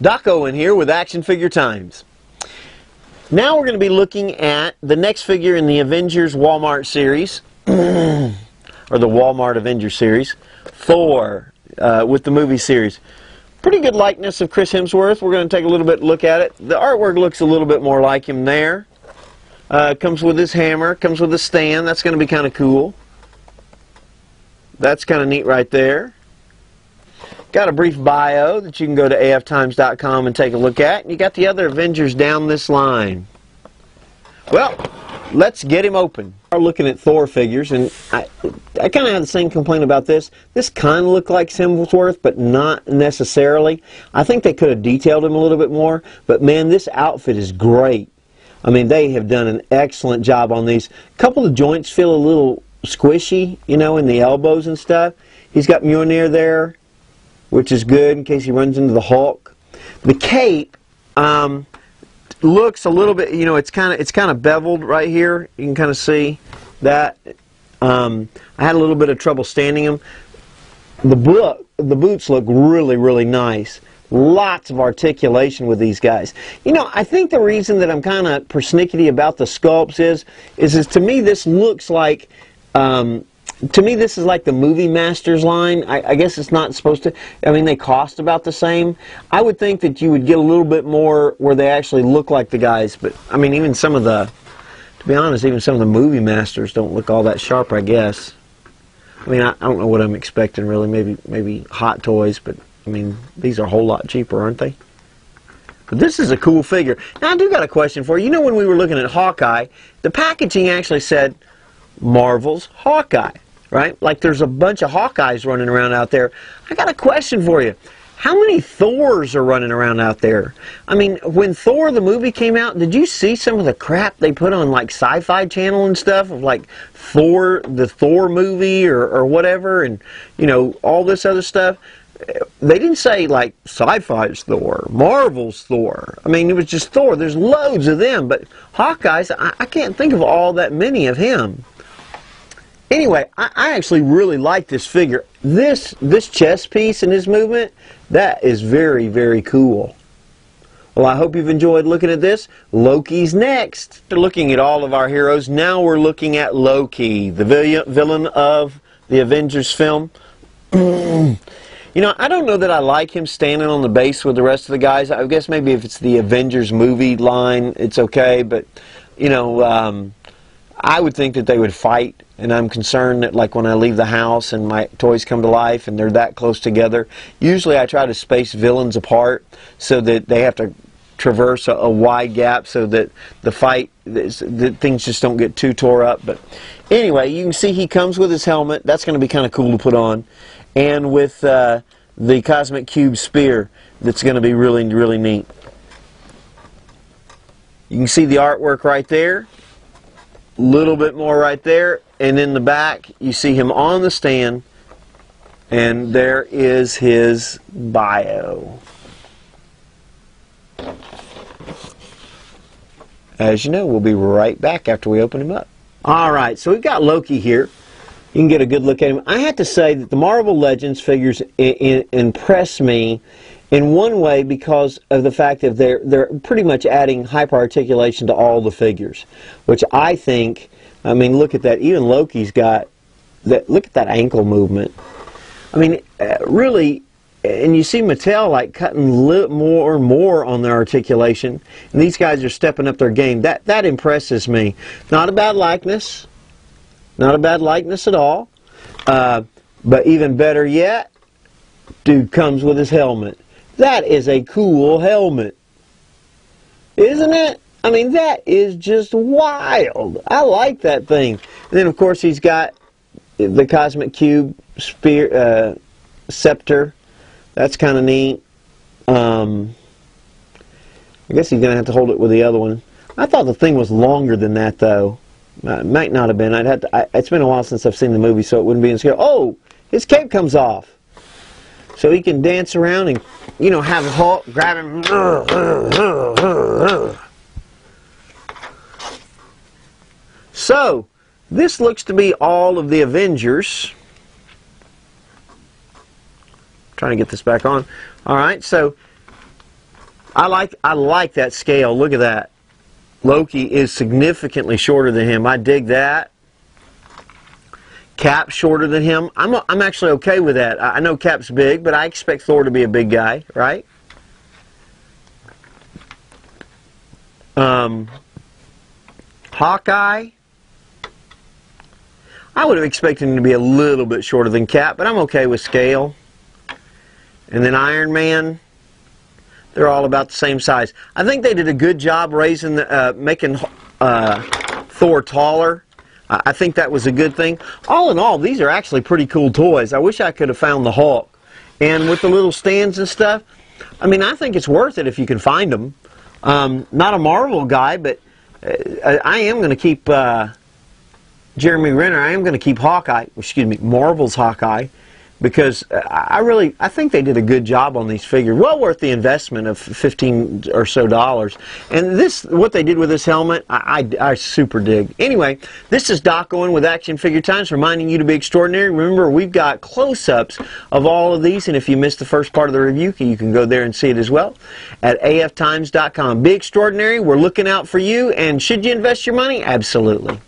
Doc Owen here with Action Figure Times. Now we're going to be looking at the next figure in the Avengers Walmart series, or the Walmart Avengers series, Thor, with the movie series. Pretty good likeness of Chris Hemsworth. We're going to take a little bit look at it. The artwork looks a little bit more like him there. Comes with his hammer, comes with a stand. That's going to be kind of cool. That's kind of neat right there. Got a brief bio that you can go to aftimes.com and take a look at. And you got the other Avengers down this line. Well, let's get him open. We're looking at Thor figures, and I kind of have the same complaint about this. This kind of looked like Hemsworth, but not necessarily. I think they could have detailed him a little bit more, but man, this outfit is great. I mean, they have done an excellent job on these. A couple of joints feel a little squishy, you know, in the elbows and stuff. He's got Mjolnir there, which is good in case he runs into the Hulk. The cape looks a little bit, you know, it's kind of beveled right here. You can kind of see that. I had a little bit of trouble standing them. The boots look really, really nice. Lots of articulation with these guys. You know, I think the reason that I'm kind of persnickety about the sculpts is to me this looks like, to me this is like the Movie Masters line. I guess it's not supposed to, I mean, they cost about the same. I would think that you would get a little bit more where they actually look like the guys, but I mean, even some of the, to be honest, even some of the Movie Masters don't look all that sharp, I guess. I mean, I don't know what I'm expecting really, maybe Hot Toys, but I mean, these are a whole lot cheaper, aren't they? But this is a cool figure. Now, I do got a question for you. You know, when we were looking at Hawkeye, the packaging actually said Marvel's Hawkeye, right? Like there's a bunch of Hawkeyes running around out there. I got a question for you. How many Thors are running around out there? I mean, when Thor the movie came out, did you see some of the crap they put on like Sci-Fi Channel and stuff of like Thor, the Thor movie or whatever, and you know, all this other stuff? They didn't say like Sci-Fi's Thor, Marvel's Thor. I mean, it was just Thor. There's loads of them, but Hawkeye's, I can't think of all that many of him. Anyway, I actually really like this figure. This chest piece and his movement, that is very, very cool. Well, I hope you've enjoyed looking at this. Loki's next. After looking at all of our heroes, now we're looking at Loki, the villain of the Avengers film. You know, I don't know that I like him standing on the base with the rest of the guys. I guess maybe if it's the Avengers movie line, it's okay. But, you know, I would think that they would fight. And I'm concerned that, like, when I leave the house and my toys come to life and they're that close together, usually I try to space villains apart so that they have to traverse a wide gap so that the fight, that things just don't get too tore up. But anyway, you can see he comes with his helmet. That's going to be kind of cool to put on. And with the Cosmic Cube Spear, that's going to be really, really neat. You can see the artwork right there. A little bit more right there. And in the back, you see him on the stand. And there is his bio. As you know, we'll be right back after we open him up. Alright, so we've got Loki here. You can get a good look at him. I have to say that the Marvel Legends figures impress me in one way because of the fact that they're pretty much adding hyper-articulation to all the figures, which I think, I mean, look at that. Even Loki's got that. Look at that ankle movement. I mean, really, and you see Mattel like cutting more and more on their articulation, and these guys are stepping up their game. That impresses me. Not a bad likeness. Not a bad likeness at all. But even better yet, dude comes with his helmet. That is a cool helmet. Isn't it? I mean, that is just wild. I like that thing. And then, of course, he's got the Cosmic Cube Spear, Scepter. That's kind of neat. I guess he's going to have to hold it with the other one. I thought the thing was longer than that, though. It might not have been. It's been a while since I've seen the movie, so it wouldn't be in scale. Oh, his cape comes off. So he can dance around and, you know, have Hulk grab him. So, this looks to be all of the Avengers. Trying to get this back on. Alright, so I like that scale. Look at that. Loki is significantly shorter than him. I dig that. Cap's shorter than him. I'm actually okay with that. I know Cap's big, but I expect Thor to be a big guy, right? Hawkeye. I would have expected him to be a little bit shorter than Cap, but I'm okay with scale. And then Iron Man. They're all about the same size. I think they did a good job raising, making Thor taller. I think that was a good thing. All in all, these are actually pretty cool toys. I wish I could have found the Hulk. And with the little stands and stuff, I mean, I think it's worth it if you can find them. Not a Marvel guy, but I am going to keep Jeremy Renner. I am going to keep Hawkeye, excuse me, Marvel's Hawkeye, because I think they did a good job on these figures. Well worth the investment of $15 or so. And this, what they did with this helmet, I super dig. Anyway, this is Doc Owen with Action Figure Times, reminding you to be extraordinary. Remember, we've got close-ups of all of these, and if you missed the first part of the review, you can go there and see it as well at aftimes.com. Be extraordinary. We're looking out for you, and should you invest your money? Absolutely.